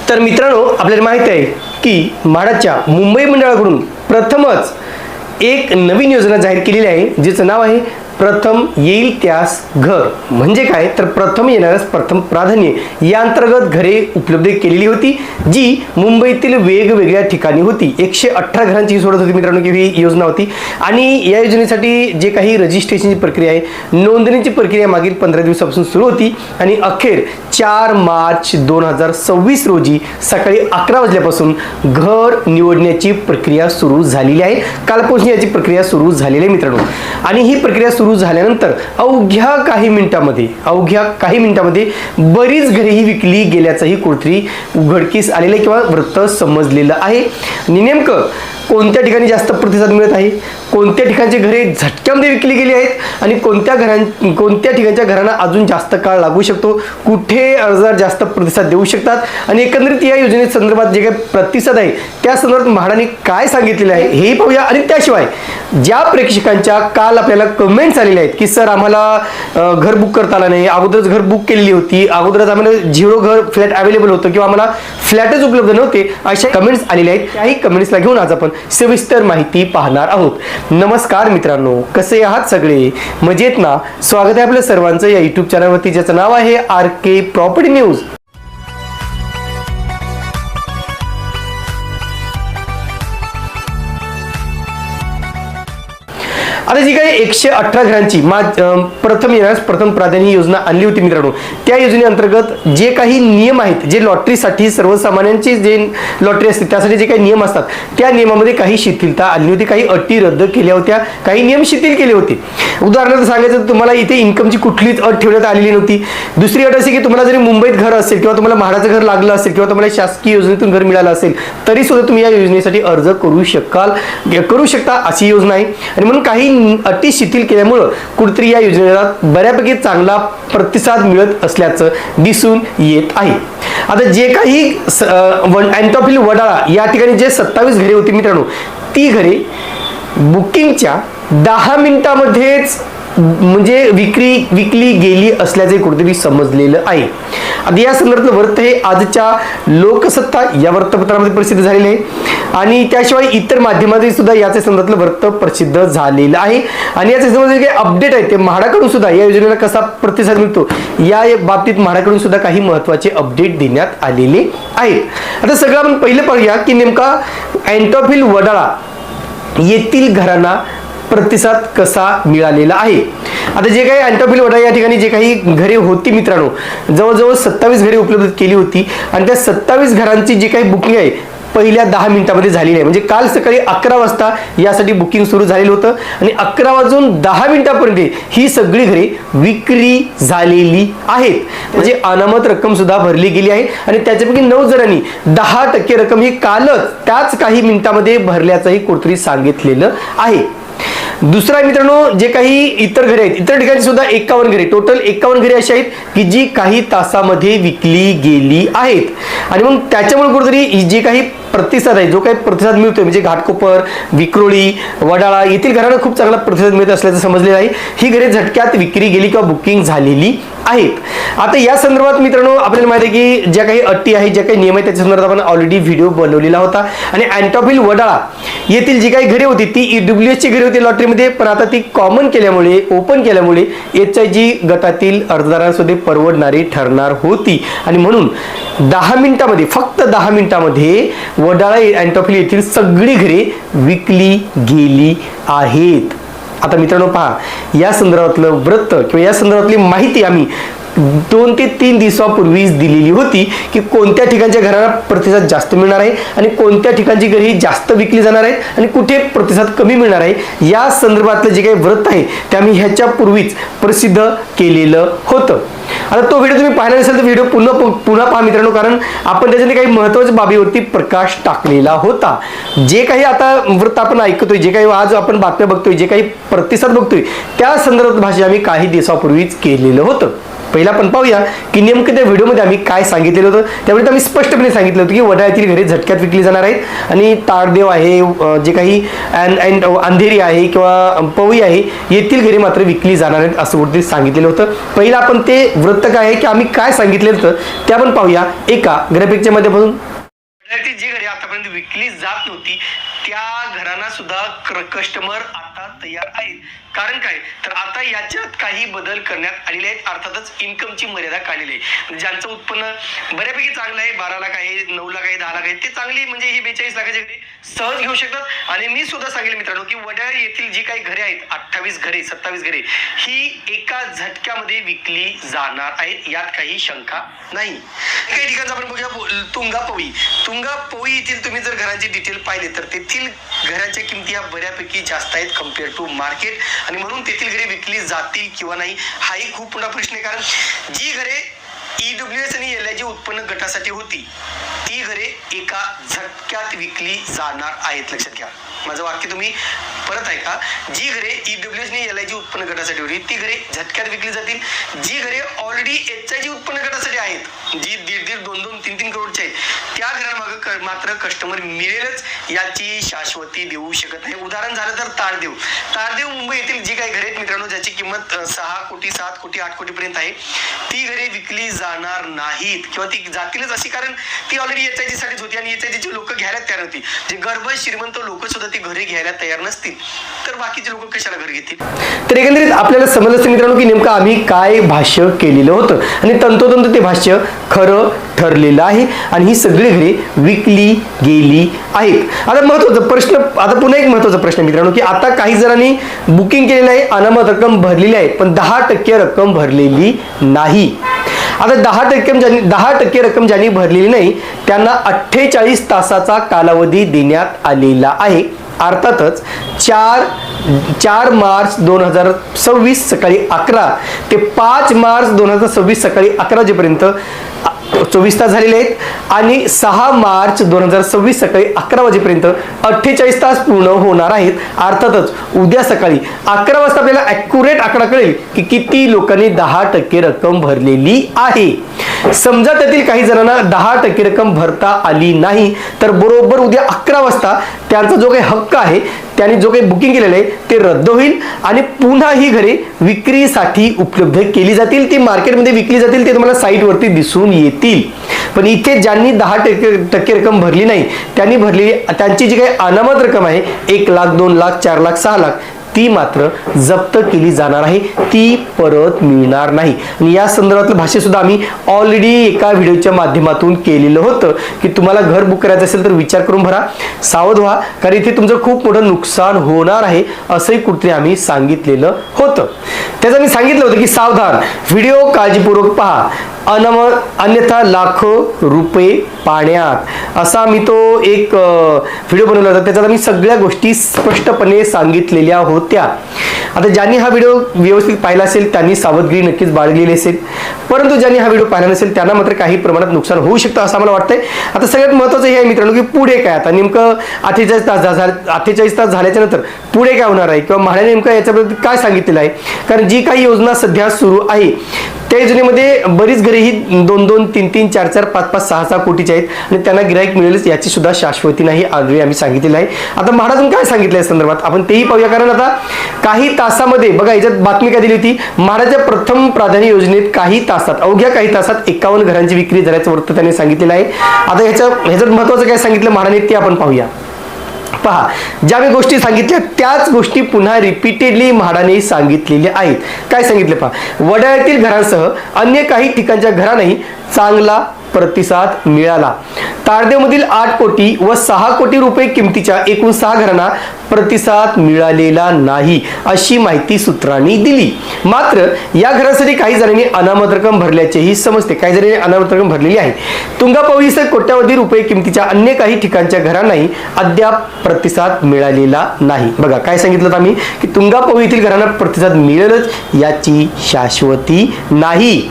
तर मित्रांनो, आपल्याला माहित आहे की म्हाडाच्या मुंबई मंडळाकडून प्रथमच एक नवीन योजना जाहीर केलेली आहे, जिचं नाव आहे प्रथम येईल त्यास घर. म्हणजे काय तर प्रथम येणाऱ्यास प्रथम प्राधान्य या अंतर्गत घरे उपलब्ध केलेली होती, जी मुंबईतील वेगवेगळ्या ठिकाणी होती. 118 घरांची सोडत होती मित्रांनो की ही योजना होती. आणि या योजनेसाठी जे काही रजिस्ट्रेशनची प्रक्रिया आहे, नोंदणीची प्रक्रिया मागील 15 दिवसापासून सुरू होती आणि अखेर 4 मार्च 2026 रोजी सकाळी 11 वाजल्यापासून घर निवडण्याची प्रक्रिया सुरू झालेली आहे. कालपासून याची प्रक्रिया सुरू झालेली आहे मित्रांनो. आणि ही प्रक्रिया सुरू झाल्यानंतर अवघ्या काही मिनिटांमध्ये बरीच घरे ही विकली गेल्याचंही कुठेतरी उघडकीस आलेलं किंवा वृत्त समजलेलं आहे. आणि नेमकं कोणत्या ठिकाणी जास्त प्रतिसाद मिळत आहे, कोणत्या ठिकाणची घरे झटक्यामध्ये विकली गेली आहेत आणि कोणत्या ठिकाणच्या घरांना अजून जास्त काळ लागू शकतो, कुठे अर्जदार जास्त प्रतिसाद देऊ शकतात आणि एकंदरीत या योजनेसंदर्भात जे काही प्रतिसाद आहे त्या संदर्भात म्हाडाने काय सांगितलेलं आहे हेही पाहूया. आणि त्याशिवाय ज्या प्रेक्षकांच्या काल आपल्याला कमेंट्स आलेल्या आहेत की सर आम्हाला घर बुक करता आलं नाही, अगोदरच घर बुक केलेली होती, अगोदरच आम्हाला 0 घर फ्लॅट अवेलेबल होतं किंवा आम्हाला फ्लॅटच उपलब्ध नव्हते, अशा कमेंट्स आलेल्या आहेत. त्याही कमेंट्सला घेऊन आज आपण सविस्तर माहिती पाहणार आहोत. नमस्कार मित्रांनो, कसे आहात सगळे? मजेत ना? स्वागत आहे आपल्या सर्वांचं या युट्यूब चॅनलवरती, ज्याचं नाव आहे RK प्रॉपर्टी न्यूज. आता जी काही 118 घरांची प्रथम येण्यास प्रथम प्राधान्य योजना आणली होती मित्रांनो, त्या योजनेअंतर्गत जे काही नियम आहेत, जे लॉटरीसाठी सर्वसामान्यांची जे लॉटरी असते त्यासाठी जे काही नियम असतात त्या नियमामध्ये काही शिथिलता आणली होती, काही अटी रद्द केल्या होत्या, काही नियम शिथिल केले होते. उदाहरणार्थ सांगायचं तर तुम्हाला इथे इन्कमची कुठलीच अट ठेवण्यात आलेली नव्हती. दुसरी अट अशी की तुम्हाला जरी मुंबईत घर असेल किंवा तुम्हाला म्हाडाचं घर लागलं असेल किंवा तुम्हाला शासकीय योजनेतून घर मिळालं असेल तरी सुद्धा तुम्ही या योजनेसाठी अर्ज करू शकता अशी योजना आहे. आणि म्हणून काही अटी शिथिल केल्यामुळं कुठेतरी या योजनेला बऱ्यापैकी चांगला प्रतिसाद मिळत असल्याचं दिसून येत आहे. आता जे काही अँटॉफिल वडाळा या ठिकाणी जे 27 घरे होती मित्रांनो, ती घरे बुकिंगच्या 10 मिनिटांमध्येच म्हणजे विकली गेली असल्याचे कुठेतरी समजलेलं आहे. आता या संदर्भातलं वृत्त हे आजच्या लोकसत्ता या वृत्तपत्रामध्ये प्रसिद्ध झालेले आहे आणि त्याशिवाय इतर माध्यमांमध्ये सुद्धा याच्या संदर्भातलं वृत्त प्रसिद्ध झालेलं आहे. आणि याच्या संदर्भात जे काही अपडेट आहे ते म्हाडाकडून सुद्धा या योजनेला कसा प्रतिसाद मिळतो या बाबतीत म्हाडाकडून सुद्धा काही महत्त्वाचे अपडेट देण्यात आलेले आहेत. आता सगळं आपण पहिलं पाहूया की नेमका अँटॉफिल वडाळा येथील घरांना प्रतिसाद कसा मिळालेला आहे. आता जे काही अँटॉफिल वडाळा या ठिकाणी जे काही घरे होती मित्रांनो, जवळजवळ 27 घरे उपलब्ध केली होती आणि त्या 27 घरांची जी काही बुकिंग आहे पहिल्या 10 मिनिटांमध्ये झालेली आहे. म्हणजे काल सकाळी 11 वाजता यासाठी बुकिंग सुरू झालेलं होतं आणि 11 वाजून 10 मिनिटांपर्यंत ही सगळी घरे विक्री झालेली आहेत. म्हणजे अनामत रक्कम सुद्धा भरली गेली आहे आणि त्याच्यापैकी 9 जणांनी 10% रक्कम ही कालच त्याच काही मिनिटांमध्ये भरल्याचंही कुठेतरी सांगितलेलं आहे. दुसरा मित्रांनो, जे काही इतर घरे आहेत, इतर ठिकाणी सुद्धा 51 घरे, टोटल 51 घरे अशी आहेत की जी काही तासामध्ये विकली गेली आहेत. आणि मग त्याच्यामुळे कुठेतरी जे काही प्रतिसाद आहे, जो काही प्रतिसाद मिळतोय म्हणजे घाटकोपर, विक्रोळी, वडाळा येथील घरांना खूप चांगला प्रतिसाद मिळत असल्याचं समजलेलं आहे. ही घरे झटक्यात विक्री गेली किंवा बुकिंग झालेली आहेत. आता या संदर्भात मित्रांनो आपल्याला माहिती आहे की ज्या काही अटी आहेत, ज्या काही नियम आहेत त्याच्या संदर्भात आपण ऑलरेडी व्हिडिओ बनवलेला होता. आणि अँटॉफिल वडाळा येथील जी काही घरे होती ती EWS ची घरे होती लॉटरीमध्ये, पण आता ती ओपन केल्यामुळे HIG गटातील अर्जदारांमध्ये परवडणारी ठरणार होती. आणि म्हणून 10 मिनिटांमध्ये, फक्त 10 मिनिटांमध्ये वडाळा अँटॉफिल येथील सगळी घरे विकली गेली आहेत. आता मित्रांनो पहा, या संदर्भातलं वृत्त किंवा या संदर्भातली माहिती आम्ही 2 ते 3 दिवसापूर्वीच दिलेली होती की कोणत्या ठिकाणच्या घराला प्रतिसाद जास्त मिळणार आहे आणि कोणत्या ठिकाणची घरे जास्त विकली जाणार आहेत आणि कुठे प्रतिसाद कमी मिळणार आहे. या संदर्भातलं जे काही वृत्त आहे ते आम्ही ह्याच्यापूर्वीच प्रसिद्ध केलेलं होतं. आता तो व्हिडिओ तुम्ही पाहिला नसेल तर व्हिडिओ पुन्हा पहा मित्रांनो, कारण आपण त्याच्यात काही महत्त्वाच्या बाबीवरती प्रकाश टाकलेला होता. जे काही आता वृत्त आपण ऐकतोय, जे काही आज आपण बातम्या बघतोय, जे काही प्रतिसाद बघतोय त्या संदर्भात भाषा आम्ही काही दिवसापूर्वीच केलेलं होतं. पहिला आपण पाहूया की नेमकं त्या व्हिडिओमध्ये आम्ही काय सांगितलेलं होतं. त्यावेळी आम्ही स्पष्टपणे सांगितलं होतं की वडाळ्यातील घरे झटक्यात विकली जाणार आहेत आणि ताडदेव आहे, जे काही अंधेरी आहे किंवा पवई आहे येथील घरे मात्र विकली जाणार आहेत असं कुठेतरी सांगितलेलं होतं. पहिला आपण ते वृत्त काय आहे की आम्ही काय सांगितलेलं होतं ते आपण पाहूया एका ग्राफिकच्या माध्यमातून. जी घरे आतापर्यंत विकली जात नव्हती त्या घरांना सुद्धा कस्टमर आता तयार आहेत. कारण काय तर आता याच्यात काही बदल करण्यात आलेले आहेत. अर्थातच इन्कमची मर्यादा काढलेली आहे. ज्यांचं उत्पन्न बऱ्यापैकी चांगलं आहे, 12 लाख आहे, 9 लाख आहे, 10 लाख आहे, ते चांगली म्हणजे ही 42 लाखाची घरे सहज घेऊ शकतात. आणि मी सुद्धा सांगेल मित्रांनो की वडाळ येथील जी काही घरे आहेत 28 घरे 27 घरे ही एका झटक्यामध्ये विकली जाणार आहेत, यात काही शंका नाही. काही ठिकाणी आपण बघूया तुंगापवी येथील तुम्ही जर घरांची डिटेल पाहिले तर तेथील घरांच्या किमती ह्या बऱ्यापैकी जास्त आहेत कम्पेअर टू मार्केट. आणि म्हणून तेथील घरे विकली जातील किंवा नाही हाही खूप मोठा प्रश्न आहे. कारण जी घरे EWS आणि LIG उत्पन्न गटासाठी होती ती घरे एका झटक्यात विकली जाणार आहेत. लक्षात घ्या माझं वाक्य तुम्ही परत ऐका. जी घरे EWS आणि LIG उत्पन्न गटासाठी होती ती घरे झटक्यात विकली जातील. जी घरे ऑलरेडी HIG उत्पन्न गटासाठी आहेत, जी 1.5, 2, 3 करोडची आहेत, त्या घरांमागे मात्र कस्टमर मिळेलच याची शाश्वती देऊ शकत नाही. उदाहरण झालं तर तारदेव मुंबई येथील जी काही घरे आहेत मित्रांनो ज्याची किंमत 6 कोटी 7 कोटी 8 कोटी पर्यंत आहे ती घरे विकली जाणार नाहीत किंवा ती जातीलच अशी, कारण ती ऑलरेडी HIG साठीच होती आणि HIG ची लोक घ्यायला तयार होती. जे गर्भ श्रीमंत लोक सुद्धा ती घरे घ्यायला तयार नसतील तर बाकीचे लोक कशाला घर घेतील. तर एकंदरीत आपल्याला समजलं मित्रांनो की नेमकं आम्ही काय भाष्य केलेलं होतं आणि तंतोतंत ते भाष्य खरं ठरलेलं आहे आणि ही सगळी घरे विकली गेली आहेत. आता महत्वाचा प्रश्न, आता पुन्हा एक महत्वाचा प्रश्न मित्रांनो की आता काही जणांनी बुकिंग केलेलं आहे, अनामत रक्कम भरलेली आहे पण 10% रक्कम भरलेली नाही. आता 10% रक्कम ज्यांनी भरलेली नाही त्यांना 48 तासाचा कालावधी देण्यात आलेला आहे. अर्थातच 4 मार्च 2026 सकाळी 11 ते 5 मार्च 2026 सकाळी 11 वाजेपर्यंत 24 तास झालेले आहेत आणि 6 मार्च 2026 सकाळी 11 वाजेपर्यंत 48 तास पूर्ण होणार आहेत. अर्थातच उद्या सकाळी 11 वाजता आपल्याला ॲक्युरेट आकडा कळेल की किती लोकांनी 10% रक्कम भरलेली आहे. समजा त्यातील काही जणांना 10% रक्कम भरता आली नाही तर बरोबर उद्या 11 वाजता त्यांचा जो काही हक्क आहे त्यांनी जो काही बुकिंग केलेलं आहे ते रद्द होईल आणि पुन्हा ही घरे विक्रीसाठी उपलब्ध केली जातील. ती मार्केटमध्ये विकली जातील, ते तुम्हाला साईटवरती दिसून येतील. पण इथे ज्यांनी 10% रक्कम भरली नाही त्यांनी भरलेली त्यांची जी काही अनामत रक्कम आहे 1 लाख 2 लाख 4 लाख 6 लाख ती मात्र जप्त केली जाणार आहे, ती परत मिळणार नाही. आणि या संदर्भातलं भाष्य सुद्धा आम्ही ऑलरेडी एका व्हिडिओच्या माध्यमातून केलेलं होतं की तुम्हाला घर बुक करायचं असेल तर विचार करून भरा, सावध व्हा, कारण इथे तुमचं खूप मोठं नुकसान होणार आहे असंही कुठे आम्ही सांगितलेलं होतं. त्याचं मी सांगितलं होतं की सावधान, व्हिडिओ काळजीपूर्वक पहा, अन्यथा लाखो रुपये पाण्यात, असा मी तो एक व्हिडिओ बनवला होता. त्याच्यात मी सगळ्या गोष्टी स्पष्टपणे सांगितलेल्या होत्या. आता ज्यांनी हा व्हिडिओ व्यवस्थित पाहिला असेल त्यांनी सावधगिरी नक्कीच बाळगलेली असेल, परंतु ज्यांनी हा व्हिडिओ पाहिला नसेल त्यांना मात्र काही प्रमाणात नुकसान होऊ शकतं असं मला वाटतंय. आता सगळ्यात महत्त्वाचं हे आहे मित्रांनो की पुढे काय, आता नेमकं 48 तास झाल्याच्या नंतर पुढे काय होणार आहे किंवा म्हाडाने नेमकं याच्याबद्दल काय सांगितलेलं आहे. कारण जी काही योजना सध्या सुरू आहे त्या योजनेमध्ये बरीच घरे ही 2-2, 3-3, 4-4, 5-5, 6-6 कोटीची आहेत आणि त्यांना गिराईक मिळेलच याची सुद्धा शाश्वती नाही आधी आम्ही सांगितलेलं आहे. आता म्हाडातून काय सांगितलं या संदर्भात आपण तेही पाहूया. कारण आता काही तासामध्ये बघा याच्यात बातमी काय दिली होती, म्हाडाच्या प्रथम प्राधान्य योजनेत अवघ्या काही तासात 51 घरांची विक्री झाल्याचं वृत्त त्यांनी सांगितलेलं आहे. आता ह्याच्यात महत्वाचं काय सांगितलं म्हाडाने ते आपण पाहूया. पहा, ज्या मी गोष्टी सांगितल्या त्याच गोष्टी पुन्हा रिपीटेडली म्हाडाने सांगितलेल्या आहेत. काय सांगितले पहा, वडाळ्यातील घरांसह अन्य काही ठिकाणच्या घरांनाही चांगला प्रतिसाद मिळाला. तारदेवमधील 8 कोटी व 6 कोटी रुपये किमतीच्या एकूण 6 घरांना प्रतिसाद मिळालेला नाही अशी माहिती सूत्रांनी दिली. मात्र या घरांसाठी काही जणांनी अनामत रक्कम भरल्याचेही समजते. काही जणांनी अनामत रक्कम भरलेली आहे. तुंगापवीसह कोट्यावधी रुपये किमतीच्या अन्य काही ठिकाणच्या घरांनाही अद्याप प्रतिसाद मिळालेला नाही. बघा काय सांगितलं आम्ही की तुंगापवी येथील घरांना प्रतिसाद मिळेलच याची शाश्वती नाही.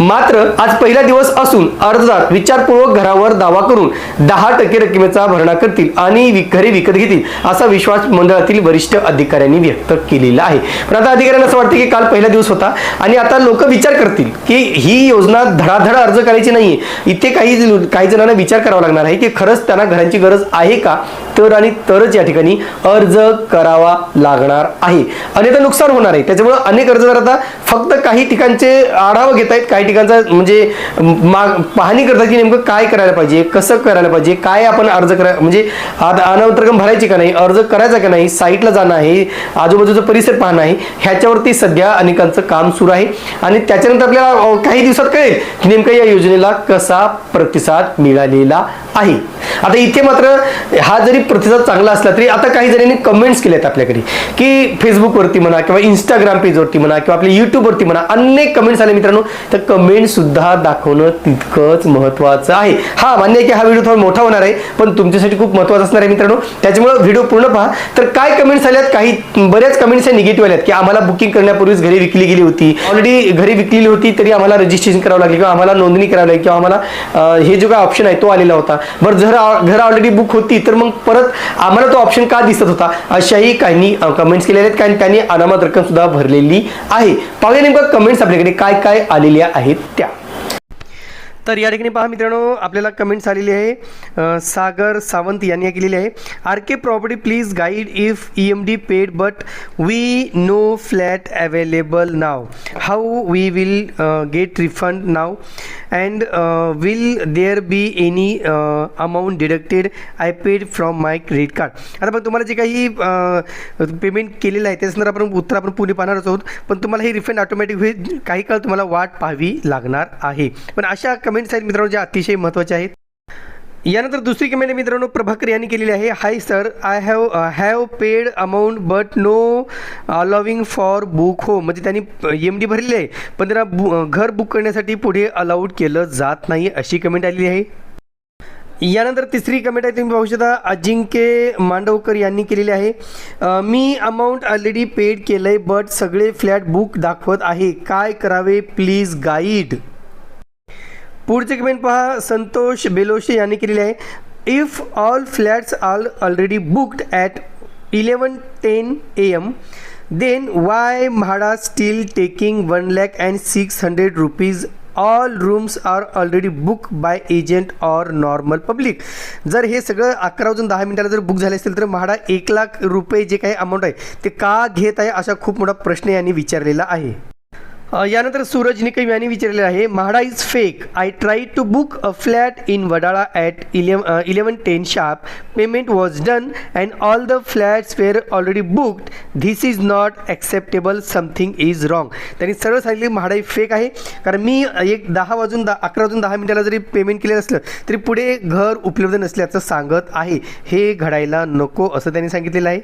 मात्र आज पहिला दिवस असून अर्जदार विचारपूर्वक घरावर दावा करून 10% रकमेचा भरणा करतील आणि घरे विकत घेतील असा विश्वास विश्वास मंडळातील वरिष्ठ अधिकाऱ्यांनी व्यक्त केलेला आहे. पण आता अधिकाऱ्यांना असं वाटतं की काल पहिला दिवस होता आणि आता लोक विचार करतील की ही योजना धडाधड अर्ज करायची नाहीये. इथे काही जणांना विचार करावा लागणार आहे की खरंच त्यांना घरांची गरज आहे का, तरच या ठिकाणी अर्ज करावा लागणार आहे. अन्यथा नुकसान होणार आहे. त्याच्यामुळे अनेक अर्जदार आता फक्त काही ठिकाणचे आढावा घेत आहेत, काही ठिकाणचा म्हणजे पाहणी करतात की नेमकं काय करायला पाहिजे, कसं करायला पाहिजे, काय आपण अर्ज करायला म्हणजे अनामत रक्कम भरायची का नाही, अर्ज करायचा का नाही, साईटला जाणं आहे, आजूबाजूचा परिसर पाहणं आहे, ह्याच्यावरती सध्या अनेकांचं काम सुरू आहे. आणि त्याच्यानंतर आपल्याला काही दिवसात कळेल की नेमकं या योजनेला कसा प्रतिसाद मिळालेला आहे. आता इथे मात्र हा जरी प्रतिसाद चांगला असला तरी आता काही जणांनी कमेंट्स केले आहेत आपल्याकडे की फेसबुकवरती म्हणा किंवा इंस्टाग्राम पेजवरती म्हणा किंवा आपल्या युट्यूबवरती म्हणा अनेक कमेंट्स आले मित्रांनो. तर कमेंट सुद्धा दाखवणं तितकंच महत्वाचं आहे. हा मान्य आहे की हा व्हिडिओ थोडा मोठा होणार आहे पण तुमच्यासाठी खूप महत्वाचा असणार आहे मित्रांनो. त्याच्यामुळे व्हिडिओ पूर्ण पहा. तर काय कमेंट्स आल्यात, काही बऱ्याच कमेंट्स निगेटिव्ह आल्यात की आम्हाला बुकिंग करण्यापूर्वीच घरी विकली गेली होती, ऑलरेडी घरी विकलेली होती तरी आम्हाला रजिस्ट्रेशन करावं लागले किंवा आम्हाला नोंदणी करावी लागली किंवा आम्हाला हे जो काय ऑप्शन आहे तो आलेला होता. बरं घर ऑलरेडी बुक होती तर मग परत आम्हाला तो ऑप्शन का दिसत होता, अशाही काही कमेंट्स केलेल्या आहेत. कारण त्यांनी अनामत रक्कम सुद्धा भरलेली आहे. पाहूया नेमकं कमेंट्स आपल्याकडे काय काय आलेल्या आहेत त्या. तर या ठिकाणी पहा मित्रांनो आपल्याला कमेंट्स आलेली आहे. सागर सावंत यांनी केलेली आहे. R K. Property please guide if EMD paid but we no flat available now, how we will get refund now and will there be any amount deducted I paid from my credit card. आता पण तुम्हाला जे काही payment केलेलं आहे त्याच्यानंतर आपण उत्तर पुढे पाहणारच आहोत. पण तुम्हाला हे रिफंड ऑटोमॅटिक होईल, काही काळ तुम्हाला वाट पाहावी लागणार आहे. पण अशा कमेंट्स आहेत मित्रांनो ज्या अतिशय महत्त्वाचे आहेत. यानंतर दुसरी कमेंट मित्रांनो प्रभाकर यांनी केलेली आहे. Hi sir, I have paid amount but no allowing for book home. म्हणजे त्यांनी EMD भरलेली आहे पण त्यांना घर बुक करण्यासाठी पुढे अलाउड केलं जात नाही, अशी कमेंट आलेली आहे. यानंतर तिसरी कमेंट आहे, तुम्ही पाहू शकता अजिंक्य मांडवकर यांनी केलेली आहे. मी अमाऊंट ऑलरेडी पेड केलं आहे बट सगळे फ्लॅट बुक दाखवत आहे, काय करावे प्लीज गाईड. पुढचे कमेंट पहा, संतोष बेलोशे यांनी केलेले आहे. If all flats are already booked at 11:10 AM then why MHADA still taking 1,06,000 rupees. All rooms are already book by agent or normal public. जर हे सगळं 11:10 जर बुक झाले असेल तर म्हाडा 1,00,000 रुपये जे काही अमाऊंट आहे ते का घेत आहे, असा खूप मोठा प्रश्न यांनी विचारलेला आहे. यानंतर सूरज निकम यांनी विचारलेलं आहे. MHADA is fake, I try to book a flat in Wadala at 11:10 sharp, payment was done and all the flats were already booked, this is not acceptable, something is wrong. त्यांनी सरळ सांगितले म्हाडा ही फेक आहे कारण मी 11:10 जरी पेमेंट केलेलं असलं तरी पुढे घर उपलब्ध नसल्याचं सांगत आहे, हे घडायला नको असं त्यांनी सांगितलेलं आहे.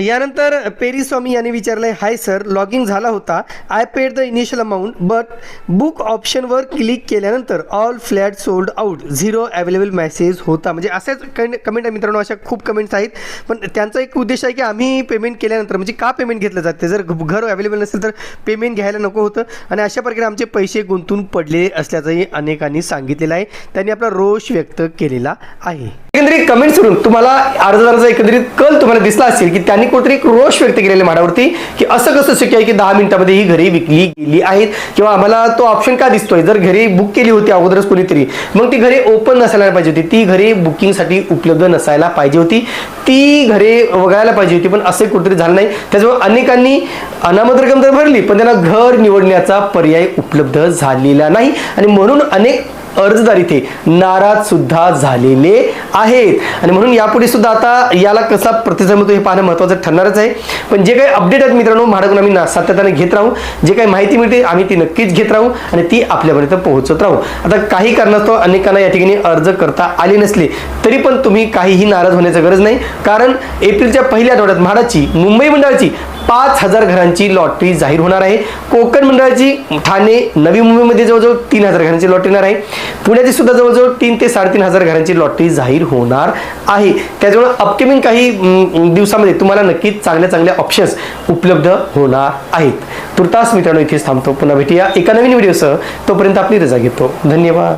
यानंतर पेरीस्वामी यांनी विचारलं आहे. हाय सर, लॉगिंग झाला होता, I paid the initial amount but book ऑप्शनवर क्लिक केल्यानंतर all flat sold out, 0 available message होता. म्हणजे अशाच कमेंट आहे मित्रांनो, अशा खूप कमेंट्स आहेत. पण त्यांचा एक उद्देश आहे की आम्ही पेमेंट केल्यानंतर म्हणजे का पेमेंट घेतलं जाते, जर घर अवेलेबल नसेल तर पेमेंट घ्यायला नको होतं आणि अशा प्रकारे आमचे पैसे गुंतून पडलेले असल्याचंही अनेकांनी सांगितलेलं आहे. त्यांनी आपला रोष व्यक्त केलेला आहे. एकंदरीत कमेंट्स करून तुम्हाला अर्जदाराचा एकंदरीत कल तुम्हाला दिसला असेल की त्यांनी कुठेतरी एक रोष व्यक्त केलेला म्हाडावरती की असं कसं शक्य आहे की 10 मिनिटांमध्ये ही घरे विकली गेली आहेत किंवा आम्हाला तो ऑप्शन का दिसतोय. जर घरे बुक केली होती अगोदरच कोणीतरी मग ती घरे ओपन नसायला पाहिजे होती, ती घरे बुकिंगसाठी उपलब्ध नसायला पाहिजे होती, ती घरे वगळायला पाहिजे होती, पण असे कुठेतरी झालं नाही. त्याच्यामुळे अनेकांनी अनामत रक्कम तर भरली पण त्यांना घर निवडण्याचा पर्याय उपलब्ध झालेला नाही आणि म्हणून अनेक अर्जदार इथे नाराज सुद्धा झालेले आहेत. आणि म्हणून यापुढे सुद्धा आता याला कसा प्रतिसाद मिळतो हे पाहणं महत्त्वाचं ठरणारच आहे. पण जे काही अपडेट आहेत मित्रांनो म्हाडाकडून आम्ही सातत्याने घेत राहू, जे काही माहिती मिळते आम्ही ती नक्कीच घेत राहू आणि ती आपल्यापर्यंत पोहोचत राहू. आता काही कारणास्तव अनेकांना या ठिकाणी अर्ज करता आले नसले तरी पण तुम्ही काहीही नाराज होण्याची गरज नाही, कारण एप्रिलच्या पहिल्या आठवड्यात म्हाडाची मुंबई मंडळाची 5,000 घरांची लॉटरी जाहीर होणार आहे. कोकण मंडळाची ठाणे नवी मुंबईमध्ये जवळजवळ 3,000 घरांची लॉटरी येणार आहे. पुण्याची सुद्धा जवळजवळ 3,000 ते 3,500 घरांची लॉटरी जाहीर होणार आहे. त्याच्यामुळे अपकमिंग काही दिवसामध्ये तुम्हाला नक्कीच चांगल्या ऑप्शन्स उपलब्ध होणार आहेत. तुर्तास मित्रांनो इथेच थांबतो, पुन्हा भेटूया एका नवीन व्हिडिओसह. तोपर्यंत आपली रजा घेतो. धन्यवाद.